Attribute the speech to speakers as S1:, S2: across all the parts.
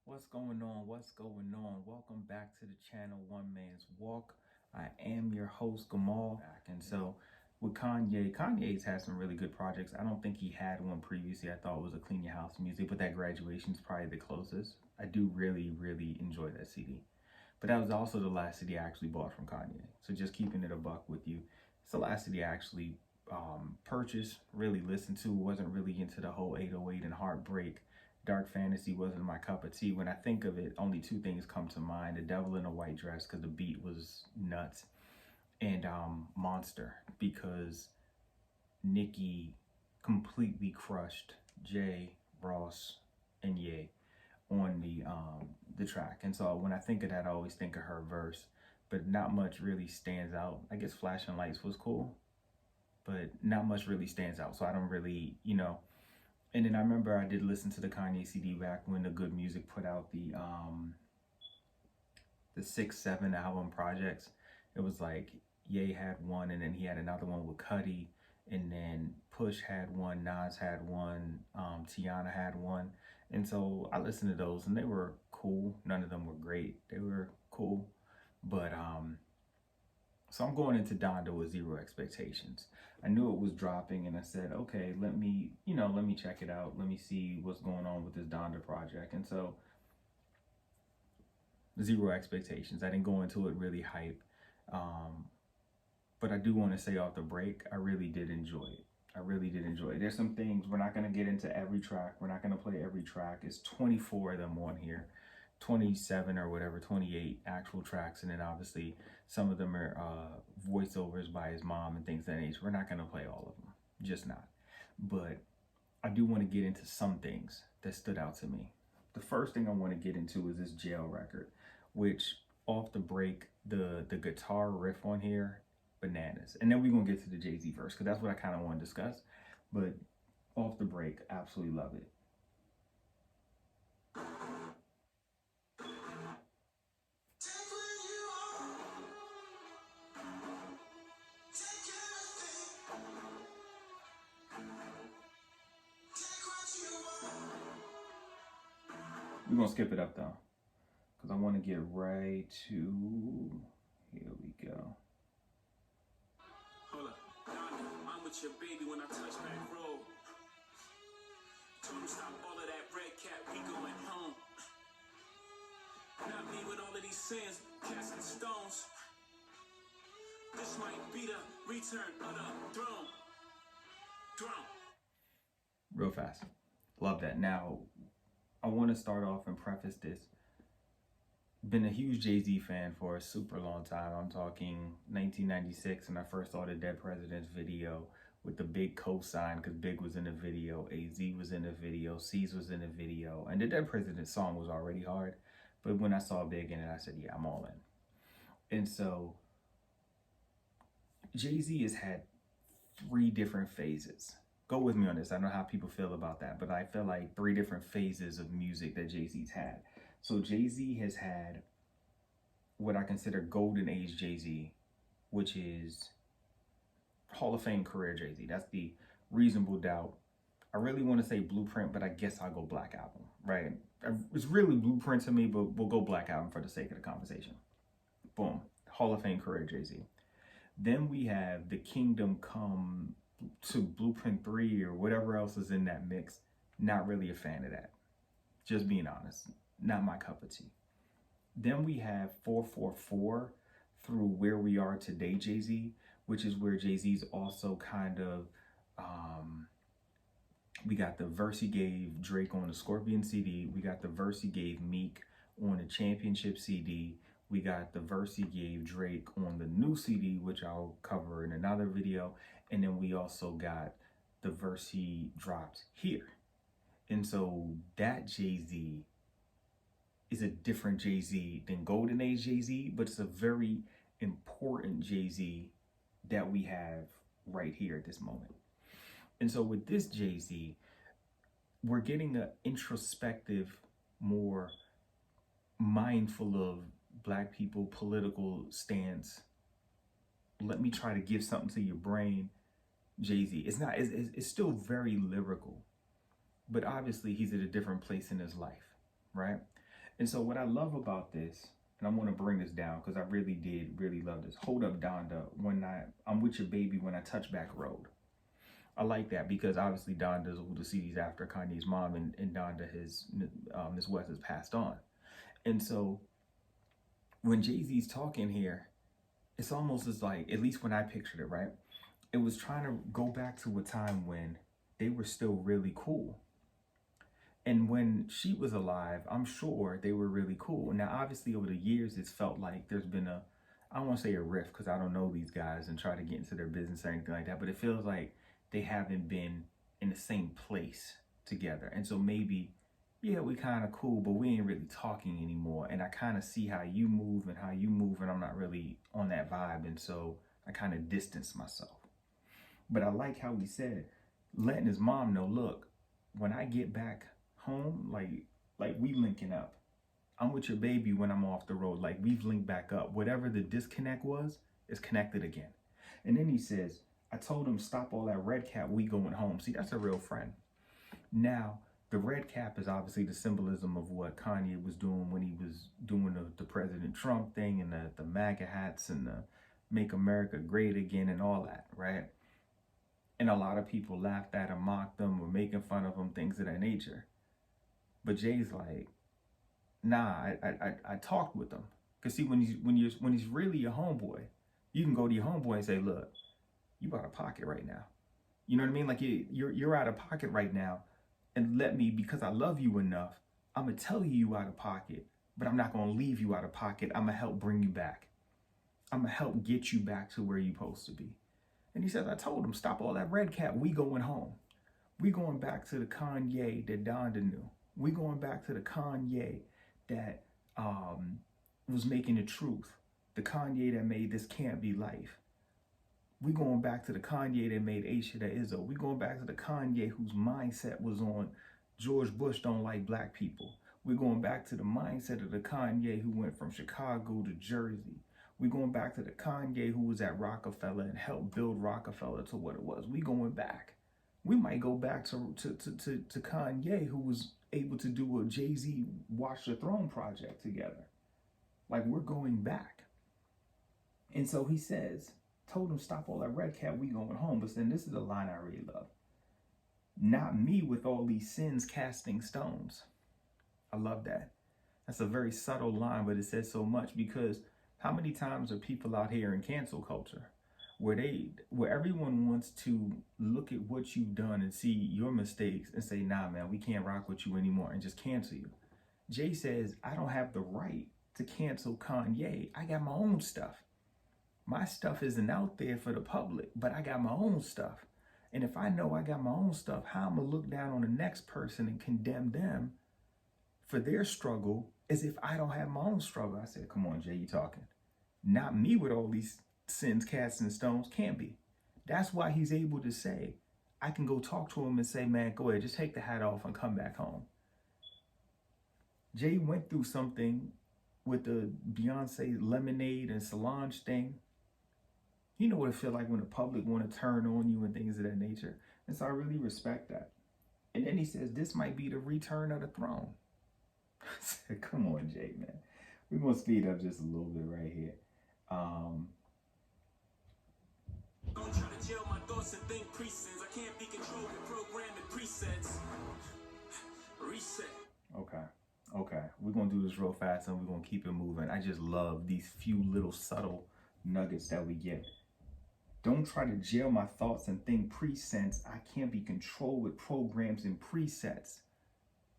S1: What's going on? What's going on? Welcome back to the channel One Man's Walk. I am your host Gamal. And so with Kanye's had some really good projects. I don't think he had one previously. I thought it was a Clean Your House music, but that Graduation is probably the closest. I do really enjoy that CD. But that was also the last CD I actually bought from Kanye. So just keeping it a buck with you. It's the last CD I actually purchased, really listened to. Wasn't really into the whole 808 and Heartbreak. Dark fantasy wasn't my cup of tea. When I think of it, only two things come to mind: The Devil in a White Dress, because the beat was nuts, and Monster, because Nicki completely crushed Jay, Ross, and Ye on the track. And so when I think of that, I always think of her verse, but not much really stands out. I guess Flashing Lights was cool, but not much really stands out. So I don't really, And then I remember I did listen to the Kanye CD back when the Good Music put out the 6-7 album projects. It was like Ye had one, and then he had another one with Cudi, and then Push had one, Nas had one, Tiana had one. And so I listened to those, and they were cool. None of them were great. They were cool. But so I'm going into Donda with zero expectations. I knew it was dropping, and I said, okay, let me check it out. Let me see what's going on with this Donda project. And so zero expectations. I didn't go into it really hype. But I do want to say off the break, I really did enjoy it. I really did enjoy it. There's some things, we're not going to get into every track. We're not going to play every track. It's 24 of them on here. 27 or whatever, 28 actual tracks, and then obviously some of them are voiceovers by his mom and things of that nature. We're not going to play all of them, just not. But I do want to get into some things that stood out to me. The first thing I want to get into is this Jail record, which off the break, the guitar riff on here, bananas. And then we're going to get to the Jay-Z verse, because that's what I kind of want to discuss. But off the break, absolutely love it. We're going to skip it up, though, because I want to get right to... Here we go.
S2: Hold up. I'm with your baby when I touch back road. Told him stop all of that red cap, we going home. Not me with all of these sins, casting stones. This might be the return of the throne.
S1: Real fast. Love that. Now, I want to start off and preface this. Been a huge Jay-Z fan for a super long time. I'm talking 1996 when I first saw the Dead Presidents video with the Big cosign, because Big was in the video, AZ was in the video, C's was in the video, and the Dead Presidents song was already hard. But when I saw Big in it, I said, yeah, I'm all in. And so Jay-Z has had 3 different phases. Go with me on this. I don't know how people feel about that, but I feel like 3 different phases of music that Jay-Z's had. So Jay-Z has had what I consider golden age Jay-Z, which is Hall of Fame career Jay-Z. That's the Reasonable Doubt. I really want to say Blueprint, but I guess I'll go Black Album, right? It's really Blueprint to me, but we'll go Black Album for the sake of the conversation. Boom. Hall of Fame career Jay-Z. Then we have The Kingdom Come to Blueprint 3 or whatever else is in that mix. Not really a fan of that. Just being honest. Not my cup of tea. Then we have 444 through Where We Are Today Jay-Z, which is where Jay-Z's also kind of, we got the verse he gave Drake on the Scorpion CD. We got the verse he gave Meek on the Championship CD. We got the verse he gave Drake on the new CD, which I'll cover in another video. And then we also got the verse he dropped here. And so that Jay-Z is a different Jay-Z than Golden Age Jay-Z, but it's a very important Jay-Z that we have right here at this moment. And so with this Jay-Z, we're getting an introspective, more mindful of Black people political stance. Let me try to give something to your brain, Jay-Z. It's still very lyrical, but obviously he's at a different place in his life, right? And so what I love about this, and I want to bring this down because I really did really love this. Hold up, Donda. I'm with your baby when I touch back road. I like that because obviously Donda's who the CD's after Kanye's mom, and Donda has Miss West has passed on. And so when Jay-Z's talking here, it's almost as like, at least when I pictured it, right? It was trying to go back to a time when they were still really cool. And when she was alive, I'm sure they were really cool. Now, obviously, over the years, it's felt like there's been I don't want to say a rift because I don't know these guys and try to get into their business or anything like that, but it feels like they haven't been in the same place together. And so maybe, yeah, we kind of cool, but we ain't really talking anymore. And I kind of see how you move and I'm not really on that vibe. And so I kind of distance myself. But I like how he said, letting his mom know, look, when I get back home, like we linking up. I'm with your baby when I'm off the road. Like we've linked back up. Whatever the disconnect was, is connected again. And then he says, I told him, stop all that red cap, we going home. See, that's a real friend. Now, the red cap is obviously the symbolism of what Kanye was doing when he was doing the President Trump thing and the MAGA hats and the Make America Great Again and all that, right? And a lot of people laughed at him, mocked him, were making fun of him, things of that nature. But Jay's like, nah, I talked with him. Cause see, when he's really your homeboy, you can go to your homeboy and say, look, you out of pocket right now. You know what I mean? Like you're out of pocket right now. And let me, because I love you enough, I'm gonna tell you out of pocket, but I'm not gonna leave you out of pocket. I'm gonna help bring you back. I'm gonna help get you back to where you're supposed to be. And he says, I told him, stop all that red cap. We going home. We going back to the Kanye that Donda knew. We going back to the Kanye that was making the truth. The Kanye that made this Can't Be Life. We going back to the Kanye that made Aisha to Izzo. We going back to the Kanye whose mindset was on George Bush don't like black people. We going back to the mindset of the Kanye who went from Chicago to Jersey. We going back to the Kanye who was at Rockefeller and helped build Rockefeller to what it was. We going back. We might go back to Kanye who was able to do a Jay-Z Watch the Throne project together. Like we're going back. And so he says, told him stop all that red cap, we going home. But then this is a line I really love. Not me with all these sins casting stones. I love that. That's a very subtle line, but it says so much because how many times are people out here in cancel culture where everyone wants to look at what you've done and see your mistakes and say, nah, man, we can't rock with you anymore and just cancel you. Jay says, I don't have the right to cancel Kanye. I got my own stuff. My stuff isn't out there for the public, but I got my own stuff. And if I know I got my own stuff, how I'm going to look down on the next person and condemn them for their struggle as if I don't have my own struggle. I said, come on, Jay, you talking. Not me with all these sins casting stones. Can't be. That's why he's able to say, I can go talk to him and say, man, go ahead, just take the hat off and come back home. Jay went through something with the Beyonce Lemonade and Solange thing. You know what it feels like when the public want to turn on you and things of that nature. And so I really respect that. And then he says, this might be the return of the throne. I said, come on, Jay, man. We're going to speed up just a little bit right here.
S2: Don't try to jail my thoughts and think presets. I can't be controlled with programming presets. Reset.
S1: Okay. We're going to do this real fast and we're going to keep it moving. I just love these few little subtle nuggets that we get. Don't try to jail my thoughts and think presets. I can't be controlled with programs and presets.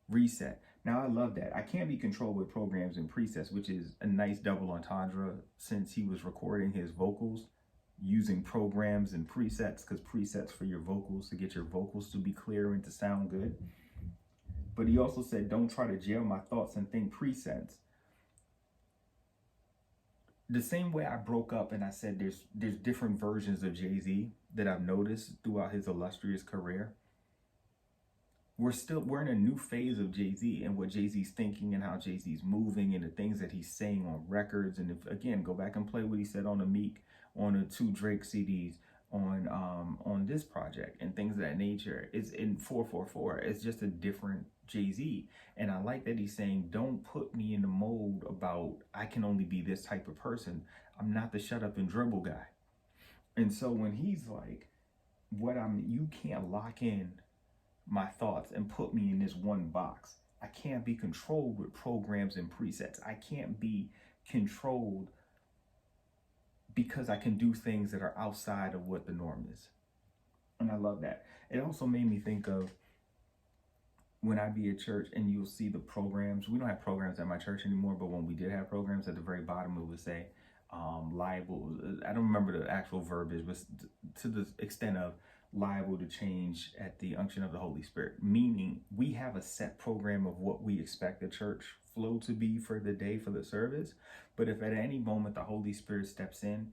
S1: Reset. Now I love that. I can't be controlled with programs and presets, which is a nice double entendre since he was recording his vocals using programs and presets, because presets for your vocals to get your vocals to be clear and to sound good. But he also said, don't try to jail my thoughts and think presets. The same way I broke up and I said there's different versions of Jay-Z that I've noticed throughout his illustrious career. We're in a new phase of Jay-Z and what Jay-Z's thinking and how Jay-Z's moving and the things that he's saying on records. And if, again, go back and play what he said on the Meek, on the 2 Drake CDs, on this project and things of that nature. It's in 444. It's just a different Jay-Z. And I like that he's saying, don't put me in the mold about I can only be this type of person. I'm not the shut up and dribble guy. And so when he's like, you can't lock in my thoughts and put me in this one box. I can't be controlled with programs and presets. I can't be controlled because I can do things that are outside of what the norm is. And I love that. It also made me think of when I be at church and you'll see the programs. We don't have programs at my church anymore, but when we did have programs, at the very bottom it would say liable. I don't remember the actual verbiage, but to the extent of liable to change at the unction of the Holy Spirit, meaning we have a set program of what we expect the church flow to be for the day, for the service. But if at any moment the Holy Spirit steps in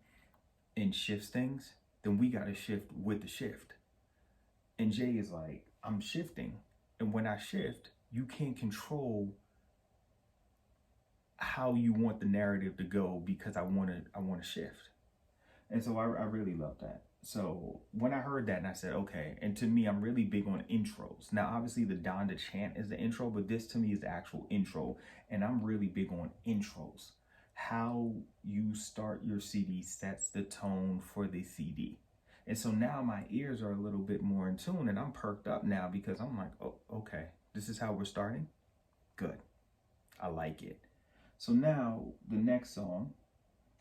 S1: and shifts things, then we got to shift with the shift. And Jay is like, I'm shifting. And when I shift, you can't control how you want the narrative to go because I want to shift. And so I really love that. So when I heard that and I said, okay, and to me, I'm really big on intros. Now, obviously the Donda chant is the intro, but this to me is the actual intro. And I'm really big on intros. How you start your CD sets the tone for the CD. And so now my ears are a little bit more in tune and I'm perked up now because I'm like, oh, okay, this is how we're starting. Good. I like it. So now the next song,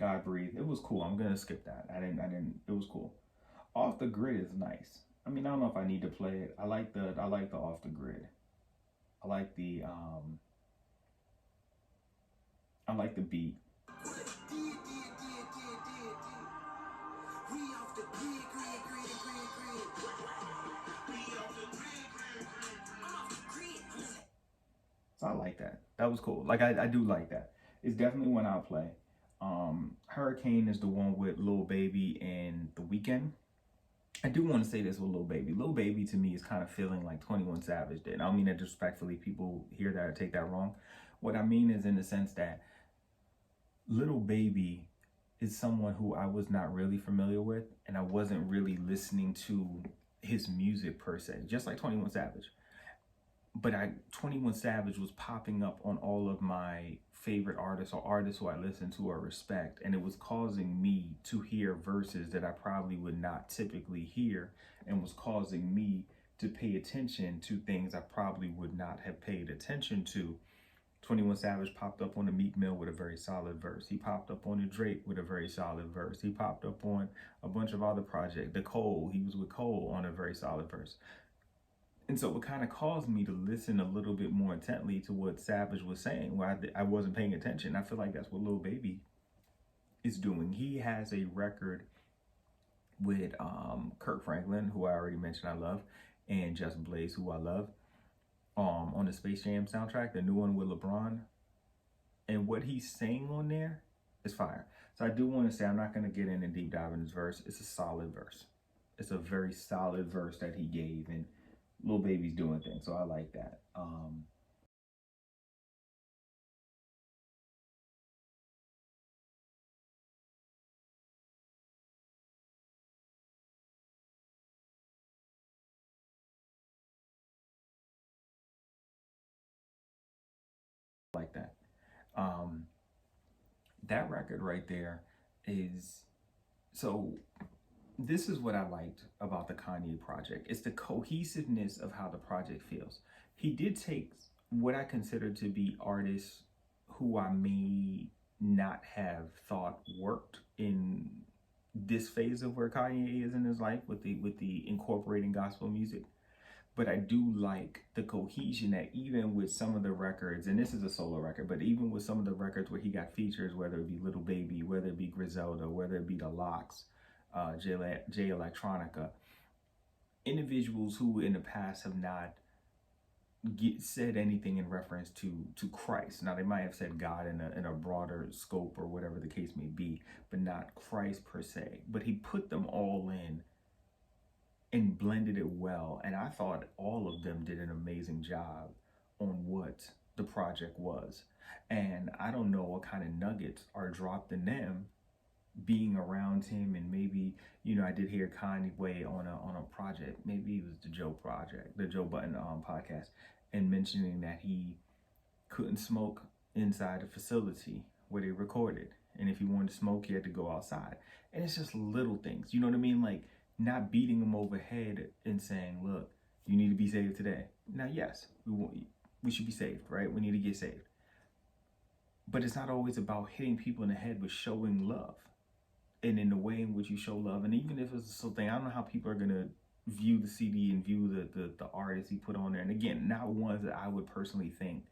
S1: God Breathe, it was cool. I'm going to skip that. I didn't, it was cool. Off the Grid is nice. I mean, I don't know if I need to play it. I like the Off the Grid. I like the beat. So I like that. That was cool. Like I do like that. It's definitely one I'll play. Hurricane is the one with Lil Baby and The Weeknd. I do want to say this with Lil Baby. Lil Baby to me is kind of feeling like 21 Savage did. I don't mean that disrespectfully. People hear that or take that wrong. What I mean is in the sense that Lil Baby is someone who I was not really familiar with, and I wasn't really listening to his music per se, just like 21 Savage. But 21 Savage was popping up on all of my favorite artists or artists who I listen to or respect, and it was causing me to hear verses that I probably would not typically hear, and was causing me to pay attention to things I probably would not have paid attention to. 21 Savage popped up on the Meek Mill with a very solid verse. He popped up on the Drake with a very solid verse. He popped up on a bunch of other projects. The Cole, he was with Cole on a very solid verse. And so it kind of caused me to listen a little bit more intently to what Savage was saying, where I wasn't paying attention. I feel like that's what Lil Baby is doing. He has a record with Kirk Franklin, who I already mentioned I love, and Just Blaze, who I love, on the Space Jam soundtrack, the new one with LeBron. And what he's saying on there is fire. So I do want to say, I'm not going to get in and deep dive in this verse. It's a solid verse. It's a very solid verse that he gave, and Lil Baby's doing things, so I like that. Like that. That record right there is so. This is what I liked about the Kanye project. It's the cohesiveness of how the project feels. He did take what I consider to be artists who I may not have thought worked in this phase of where Kanye is in his life with the incorporating gospel music. But I do like the cohesion that even with some of the records, and this is a solo record, but even with some of the records where he got features, whether it be Little Baby, whether it be Griselda, whether it be The Lox, J Electronica, individuals who in the past have not said anything in reference to Christ. Now they might have said God in a broader scope or whatever the case may be, but not Christ per se. But he put them all in and blended it well. And I thought all of them did an amazing job on what the project was. And I don't know what kind of nuggets are dropped in them being around him, and maybe, I did hear Kanye on a project, maybe it was the Joe Button podcast, and mentioning that he couldn't smoke inside a facility where they recorded, and if he wanted to smoke, he had to go outside. And it's just little things, you know what I mean? Like, not beating him over the head and saying, look, you need to be saved today. Now, yes, we should be saved, right? We need to get saved. But it's not always about hitting people in the head, but showing love. And in the way in which you show love. And even if it's something, I don't know how people are going to view the CD and view the artists he put on there. And again, not ones that I would personally think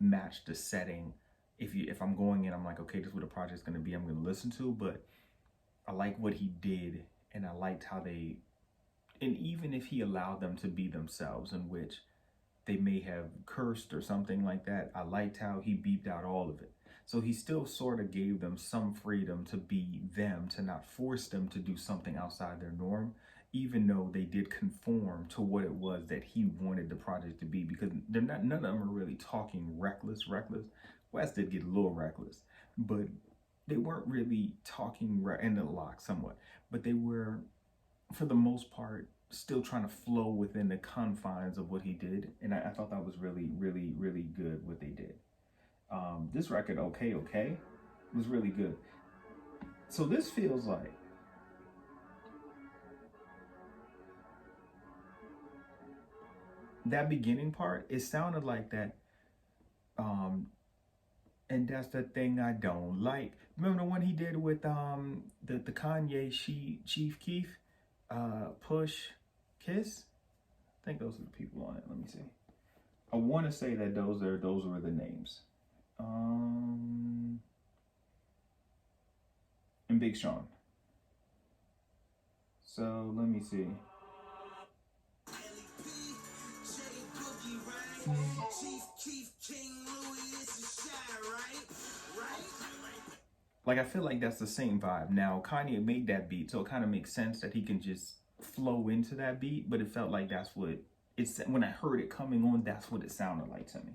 S1: match the setting. If I'm going in, I'm like, okay, this is what the project's going to be, I'm going to listen to. But I like what he did, and I liked how they, and even if he allowed them to be themselves, in which they may have cursed or something like that, I liked how he beeped out all of it. So he still sort of gave them some freedom to be them, to not force them to do something outside their norm, even though they did conform to what it was that he wanted the project to be, because none of them are really talking reckless. West did get a little reckless, but they weren't really talking and it locked somewhat, but they were, for the most part, still trying to flow within the confines of what he did. And I thought that was really, really, really good what they did. This record, okay, was really good. So this feels like that beginning part, it sounded like that, and that's the thing I don't like. Remember the one he did with the Kanye Chief Keef, Push Kiss? I think those are the people on it. Let me see. I want to say that those were the names. And Big Sean. So let me see. Like, I feel like that's the same vibe. Now, Kanye made that beat, so it kind of makes sense that he can just flow into that beat, but it felt like that's what it's, when I heard it coming on, that's what it sounded like to me.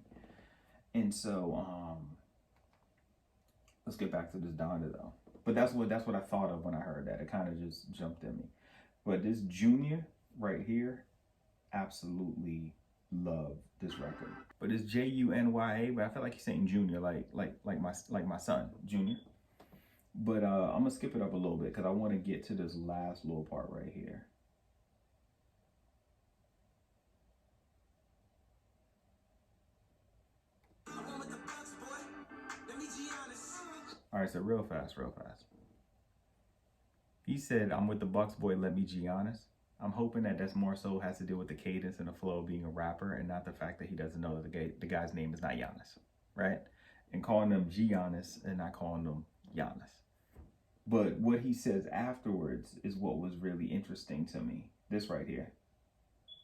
S1: And so, let's get back to this Donda though. But that's what I thought of when I heard that. It kind of just jumped at me. But this Junior right here, absolutely love this record. But it's Junya, but I feel like he's saying Junior, like my son, Junior. But I'm gonna skip it up a little bit because I want to get to this last little part right here. All right, so real fast. He said, "I'm with the Bucks, boy, let me be honest." I'm hoping that that's more so has to do with the cadence and the flow of being a rapper, and not the fact that he doesn't know that the guy's name is not Giannis, right? And calling them Giannis and not calling them Giannis. But what he says afterwards is what was really interesting to me. This right here.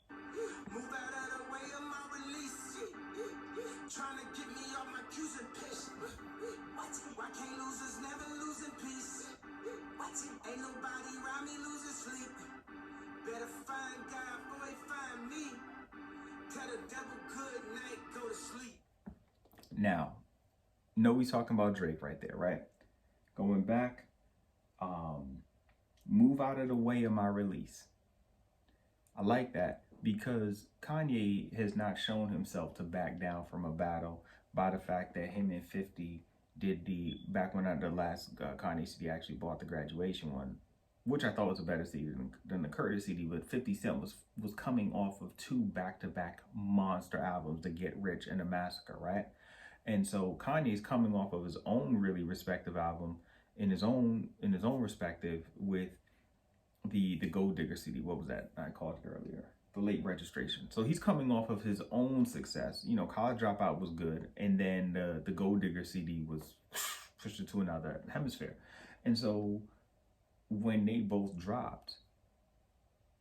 S1: Move out of the way of my release. Trying to get me off my cues and piss. Why can't losers never lose in peace? Ain't nobody around me losing sleep. Better find God before they find me. Tell the devil good night, go to sleep. Now, know we talking about Drake right there, right? Going back, move out of the way of my release. I like that because Kanye has not shown himself to back down from a battle by the fact that him and 50 did back when the last Kanye CD actually bought the Graduation one, which I thought was a better CD than the Curtis CD, but 50 Cent was coming off of 2 back-to-back monster albums, The Get Rich and The Massacre, right? And so Kanye's coming off of his own really respective album in his own respective with the Gold Digger CD. What was that? I called it earlier. The Late Registration. So he's coming off of his own success. College Dropout was good, and then the Gold Digger CD was pushed into another hemisphere. And so when they both dropped,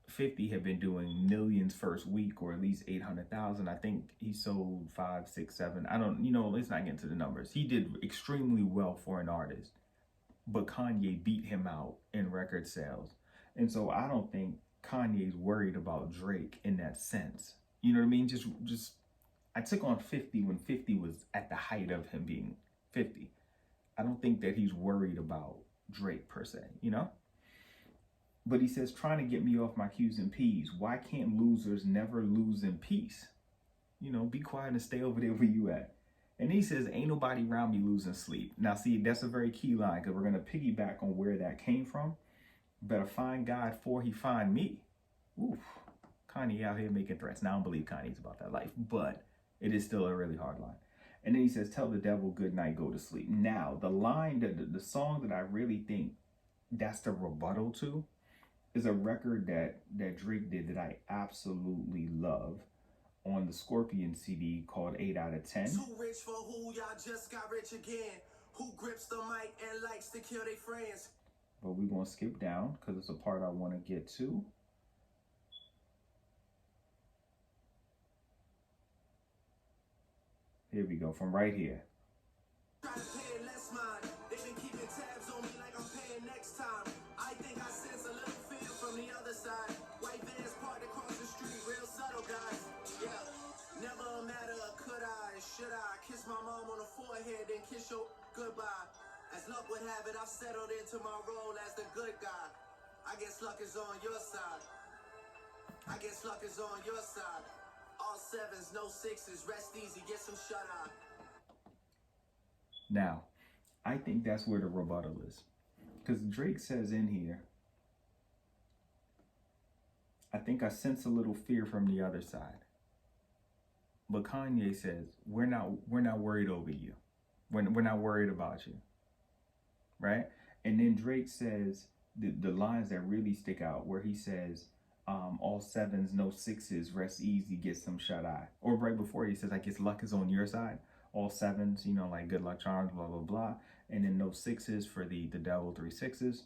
S1: 50 had been doing millions first week, or at least 800,000. I think he sold 5, 6, 7. I don't, let's not get into the numbers. He did extremely well for an artist, but Kanye beat him out in record sales. And so I don't think Kanye's worried about Drake in that sense. You know what I mean? Just I took on 50 when 50 was at the height of him being 50. I don't think that he's worried about Drake per se, you know? But he says, trying to get me off my Q's and P's. Why can't losers never lose in peace? You know, be quiet and stay over there where you at. And he says, ain't nobody around me losing sleep. Now, see, that's a very key line because we're going to piggyback on where that came from. Better find God before he find me. Oof. Kanye out here making threats. Now, I don't believe Kanye's about that life, but it is still a really hard line. And then he says, tell the devil good night, go to sleep. Now, the line, the song that I really think that's the rebuttal to is a record that Drake did that I absolutely love on the Scorpion CD called 8 out of 10.
S2: Too rich for who, y'all just got rich again. Who grips the mic and likes to kill their friends.
S1: But we're going to skip down because it's a part I want to get to. Here we go, from right here.
S2: Try to pay less mind. They've been keeping tabs on me like I'm paying next time. I think I sense a little fear from the other side. White vans parked across the street, real subtle guys. Yeah, never a matter of could I, should I kiss my mom on the forehead, then kiss your goodbye. As luck would have it, I've settled into my role as the good guy. I guess luck is on your side. I guess luck is on your side. All sevens, no sixes, rest easy, get some shut-eye.
S1: Now, I think that's where the rebuttal is. Because Drake says in here, I think I sense a little fear from the other side. But Kanye says, we're not worried over you. We're not worried about you. Right? And then Drake says the lines that really stick out where he says, all sevens, no sixes, rest easy, get some shut-eye. Or right before he says, I guess luck is on your side. All sevens, you know, like good luck charms, blah, blah, blah. And then no sixes for the devil, 3 6s.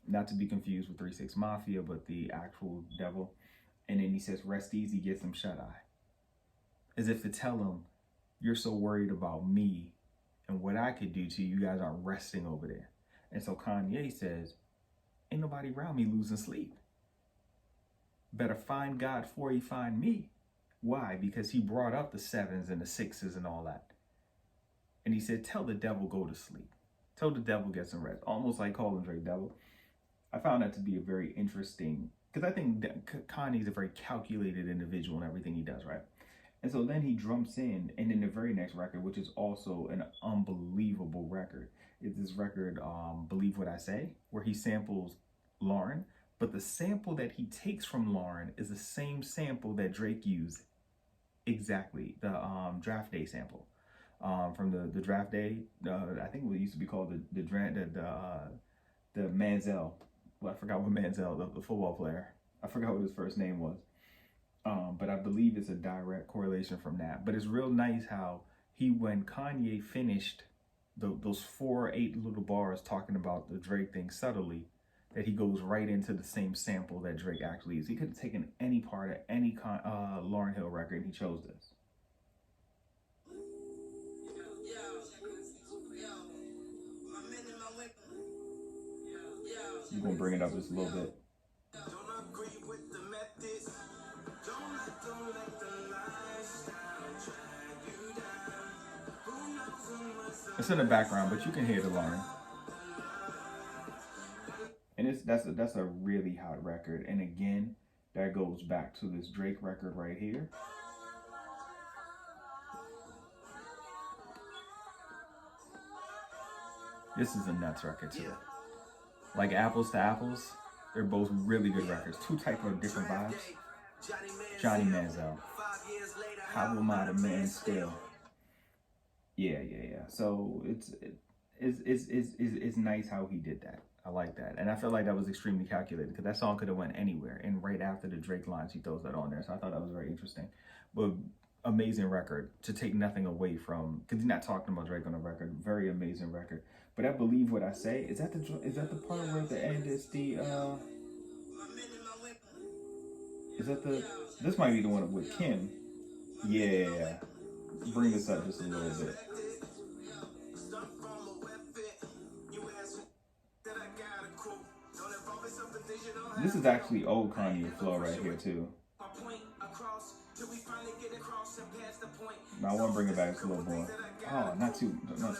S1: Not to be confused with 3 6 Mafia, but the actual devil. And then he says, rest easy, get some shut-eye. As if to tell him, you're so worried about me and what I could do to you, you guys aren't resting over there. And so Kanye says, ain't nobody around me losing sleep. Better find God before he find me. Why? Because he brought up the sevens and the sixes and all that. And he said, tell the devil go to sleep. Tell the devil get some rest. Almost like calling Drake devil. I found that to be a very interesting, because I think Kanye's a very calculated individual in everything he does, right? And so then he jumps in, and then the very next record, which is also an unbelievable record, is this record, Believe What I Say, where he samples Lauren. But the sample that he takes from Lauren is the same sample that Drake used. Exactly, the Draft Day sample from the Draft Day. I think it used to be called the Manziel. Well, I forgot what Manziel, the football player. I forgot what his first name was. But I believe it's a direct correlation from that. But it's real nice how when Kanye finished those 4 or 8 little bars talking about the Drake thing subtly, that he goes right into the same sample that Drake actually used. He could have taken any part of any Lauryn Hill record, and he chose this. You're going to bring it up just a little bit.
S2: Don't agree with the methods. Don't let the lifestyle drag you down. Who knows who must have
S1: It's in the background, but you can hear the Lauren. And that's a really hot record. And again, that goes back to this Drake record right here. This is a nuts record too. Like apples to apples, they're both really good records. 2 types of different vibes. Johnny Manziel. How will my man still? Yeah. So it's nice how he did that. I like that. And I felt like that was extremely calculated because that song could have went anywhere. And right after the Drake lines, he throws that on there. So I thought that was very interesting. But amazing record to take nothing away from, because he's not talking about Drake on the record. Very amazing record. But I Believe What I Say, is that the part where at the end is this might be the one with Kim. Yeah. Bring this up just a little bit. This is actually old Kanye flow right here too. Now I want to bring it back just a little more. Oh, not too much.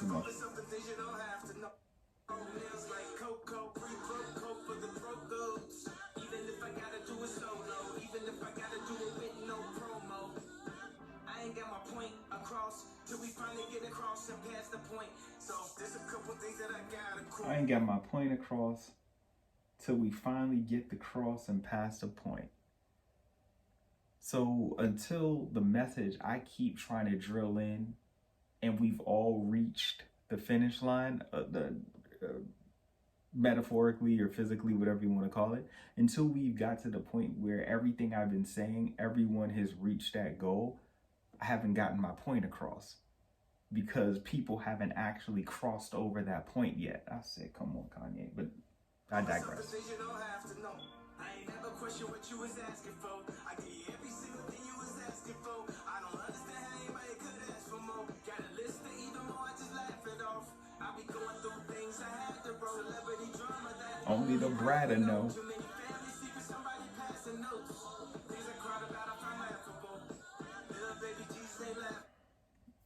S2: I ain't got my point across till we finally get across and past the point. So there's a couple things that I gotta quote.
S1: I ain't got my point across till we finally get the cross and past the point. So until the message I keep trying to drill in and we've all reached the finish line, metaphorically or physically, whatever you want to call it, until we've got to the point where everything I've been saying, everyone has reached that goal, I haven't gotten my point across because people haven't actually crossed over that point yet. I said, come on, Kanye, but I digress.
S2: You don't have to know. I ain't never question what you was asking for. I give you every single thing you was asking for. I don't understand how anybody could ask for more. Got a list of even more, I just laugh it off. I be going through things I had to bro. Celebrity drama that
S1: Only the brother know.
S2: too many family secrets, somebody passing notes. Things I cried about, I find laughable. Little baby Jesus ain't laugh.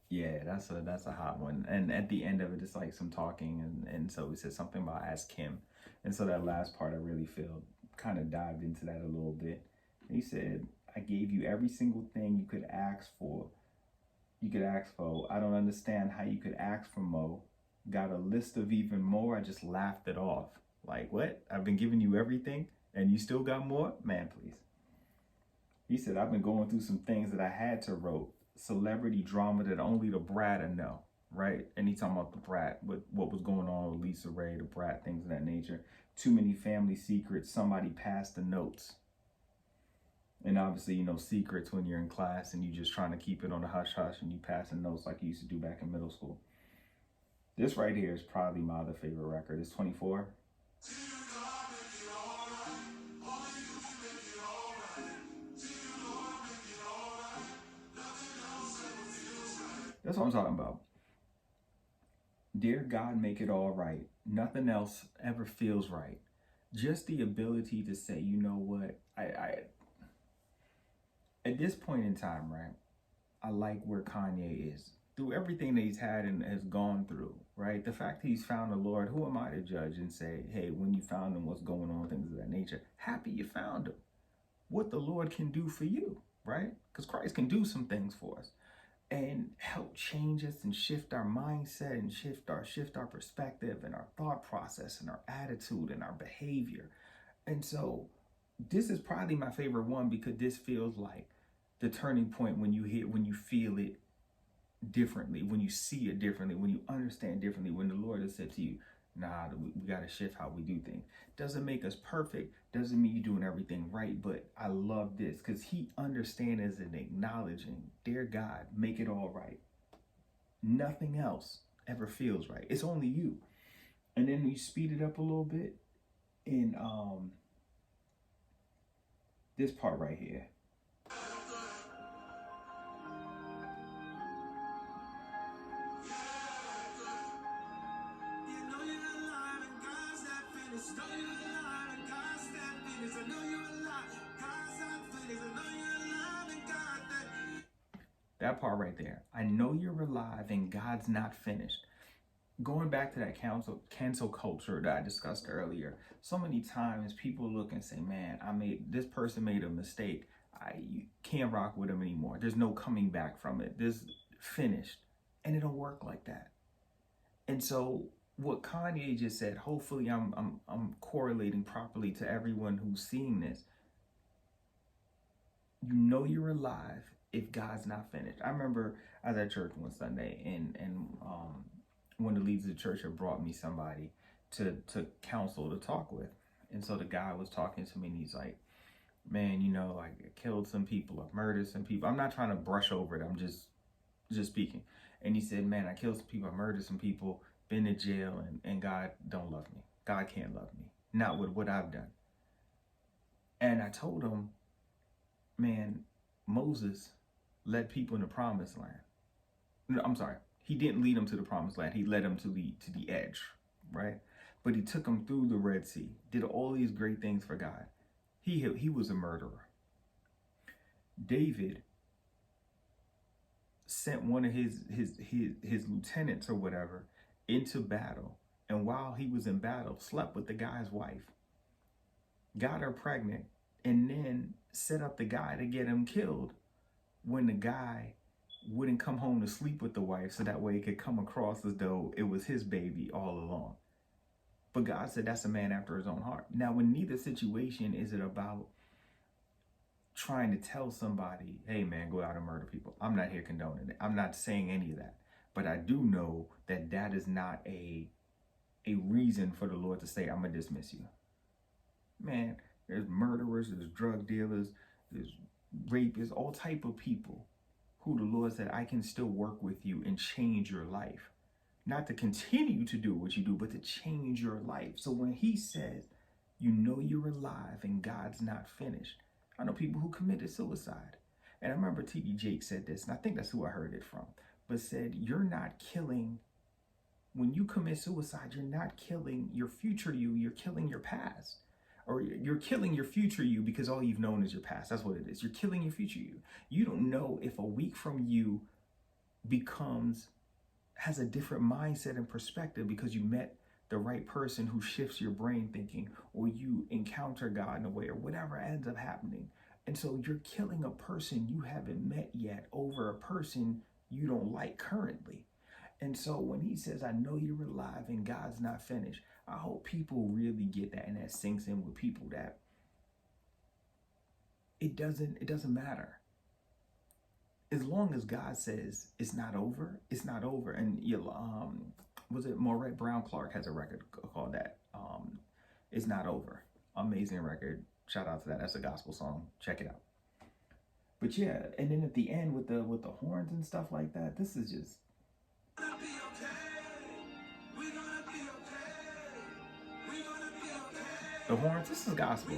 S1: Yeah, that's a hot one. And at the end of it, it's like some talking, and so he said something about ask him. And so that last part I really feel kind of dived into that a little bit. And he said, I gave you every single thing you could ask for. I don't understand how you could ask for more. Got a list of even more. I just laughed it off. Like, what? I've been giving you everything and you still got more? Man, please. He said, I've been going through some things that I had to wrote. Celebrity drama that only the brat know, right? And he's talking about the brat, what was going on with Lisa Ray, the brat, things of that nature. Too many family secrets. Somebody passed the notes. And obviously, you know, secrets when you're in class and you're just trying to keep it on the hush-hush and you passing notes like you used to do back in middle school. This right here is probably my other favorite record. It's 24. That's what I'm talking about. Dear God, make it all right. Nothing else ever feels right. Just the ability to say, you know what, I at this point in time, right, I like where Kanye is. Through everything that he's had and has gone through, right? The fact that he's found the Lord, who am I to judge and say, hey, when you found him, what's going on, things of that nature. Happy you found him. What the Lord can do for you, right? Because Christ can do some things for us and help change us and shift our mindset and shift our perspective and our thought process and our attitude and our behavior. And so this is probably my favorite one because this feels like the turning point when you feel it differently, when you see it differently, when you understand differently, when the Lord has said to you, nah, we got to shift how we do things. Doesn't make us perfect, doesn't mean you're doing everything right, but I love this because he understands and acknowledging, dear God, make it all right. Nothing else ever feels right. It's only you. And then you speed it up a little bit in this part right here. That part right there. I know you're alive and God's not finished. Going back to that cancel culture that I discussed earlier, so many times people look and say, man, this person made a mistake. You can't rock with them anymore. There's no coming back from it. This finished. And it don't work like that. And so what Kanye just said, hopefully I'm correlating properly to everyone who's seeing this. You know you're alive if God's not finished. I remember I was at church one Sunday and one of the leaders of the church had brought me somebody to counsel, to talk with. And so the guy was talking to me and he's like, man, you know, like I killed some people, I murdered some people. I'm not trying to brush over it. I'm just speaking. And he said, man, I killed some people, I murdered some people, been to jail, and God don't love me. God can't love me. Not with what I've done. And I told him, man, Moses led people in the promised land. No, I'm sorry. He didn't lead them to the promised land. He led them to the edge, right? But he took them through the Red Sea, did all these great things for God. He was a murderer. David sent one of his lieutenants or whatever into battle. And while he was in battle, slept with the guy's wife, got her pregnant, and then set up the guy to get him killed when the guy wouldn't come home to sleep with the wife so that way it could come across as though it was his baby all along. But God said that's a man after his own heart. Now, in neither situation is it about trying to tell somebody, hey man, go out and murder people. I'm not here condoning it. I'm not saying any of that. But I do know that that is not a reason for the Lord to say, I'm going to dismiss you. Man, there's murderers, there's drug dealers, there's rapists, all type of people who the Lord said, I can still work with you and change your life. Not to continue to do what you do, but to change your life. So when he says, you know you're alive and God's not finished. I know people who committed suicide. And I remember T.D. Jakes said this, and I think that's who I heard it from, but said, you're not killing, when you commit suicide, you're not killing your future you, you're killing your past. Or you're killing your future you because all you've known is your past. That's what it is. You're killing your future you. You don't know if a week from you has a different mindset and perspective because you met the right person who shifts your brain thinking, or you encounter God in a way, or whatever ends up happening. And so you're killing a person you haven't met yet over a person you don't like currently. And so when he says, I know you're alive and God's not finished, I hope people really get that, and that sinks in with people, that it doesn't matter. As long as God says it's not over, it's not over. And was it Maurette Brown Clark has a record called that, It's Not Over. Amazing record. Shout out to that. That's a gospel song. Check it out. But yeah, and then at the end with the horns and stuff like that, this is just the horns. This is gospel.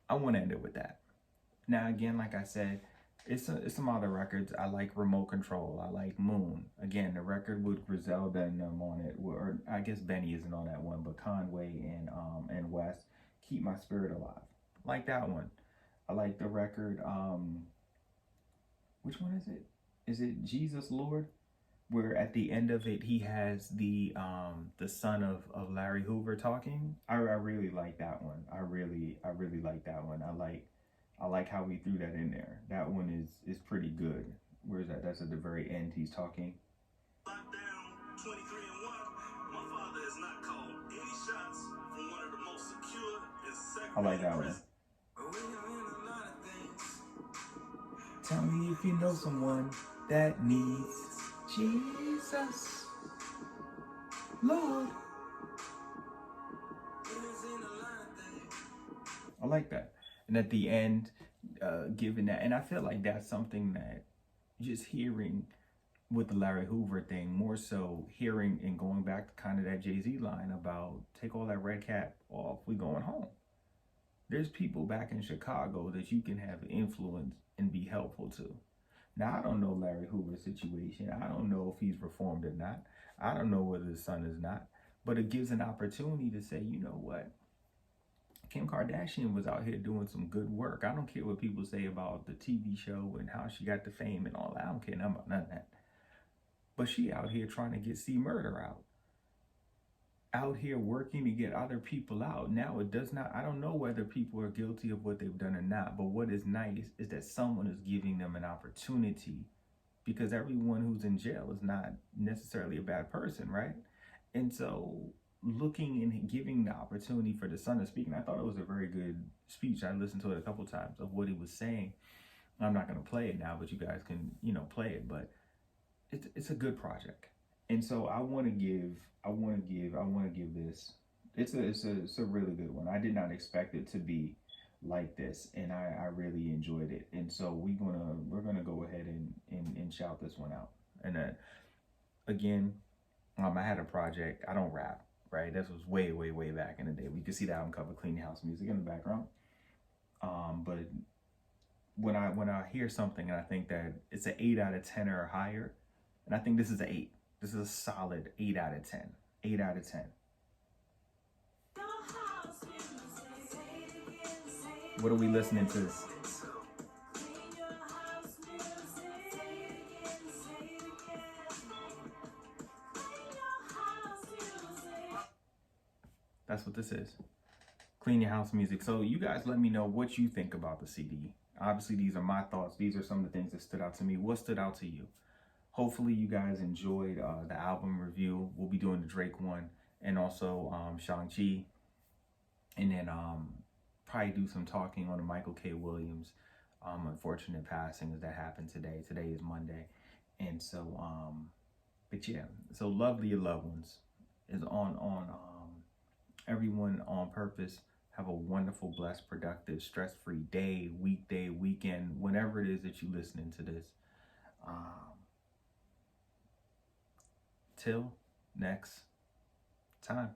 S1: I want to end it with that. Now, again, like I said, it's some other records. I like Remote Control. I like Moon. Again, the record with Griselda and them on it, or I guess Benny isn't on that one, but Conway and West, Keep My Spirit Alive. Like that one. I like the record. Which one is it? Is it Jesus Lord? Where at the end of it he has the son of Larry Hoover talking. I really like that one. I really like that one. I like how we threw that in there. That one is pretty good. Where is that? That's at the very end. He's talking.
S2: Lockdown 23 and 1. My father has not called any shots from one of the most secure and segregated
S1: I like that one. Tell me if you know someone that needs Jesus, Lord. I like that. And at the end, giving that, and I feel like that's something that just hearing with the Larry Hoover thing, more so hearing and going back to kind of that Jay-Z line about take all that red cap off, we going home. There's people back in Chicago that you can have influence and be helpful to. Now, I don't know Larry Hoover's situation. I don't know if he's reformed or not. I don't know whether his son is not. But it gives an opportunity to say, you know what? Kim Kardashian was out here doing some good work. I don't care what people say about the TV show and how she got the fame and all that. I don't care about none of that. But she out here trying to get C Murder out. Out here working to get other people out. Now it does not, I don't know whether people are guilty of what they've done or not, but what is nice is that someone is giving them an opportunity, because everyone who's in jail is not necessarily a bad person, right? And so looking and giving the opportunity for the son to speak, and I thought it was a very good speech. I listened to it a couple times of what he was saying. I'm not going to play it now, but you guys can, play it, but it's a good project. And so I want to give this. It's a really good one. I did not expect it to be like this, and I really enjoyed it. And so we're gonna go ahead and shout this one out. And again, I had a project. I don't rap, right? This was way back in the day. We could see the album cover, Clean House Music, in the background. But when I hear something and I think that it's an 8 out of 10 or higher, and I think this is an 8. This is a solid 8 out of 10. 8 out of 10. What are we listening to? what this is. Clean your house music. So you guys let me know what you think about the CD. Obviously, these are my thoughts. These are some of the things that stood out to me. What stood out to you? Hopefully you guys enjoyed the album review. We'll be doing the Drake one and also Shang-Chi. And then probably do some talking on the Michael K. Williams unfortunate passing that happened today. Today is Monday. And so, but yeah, so Lovely Your Loved Ones is on everyone on purpose. Have a wonderful, blessed, productive, stress-free day, weekday, weekend, whenever it is that you're listening to this. Till next time.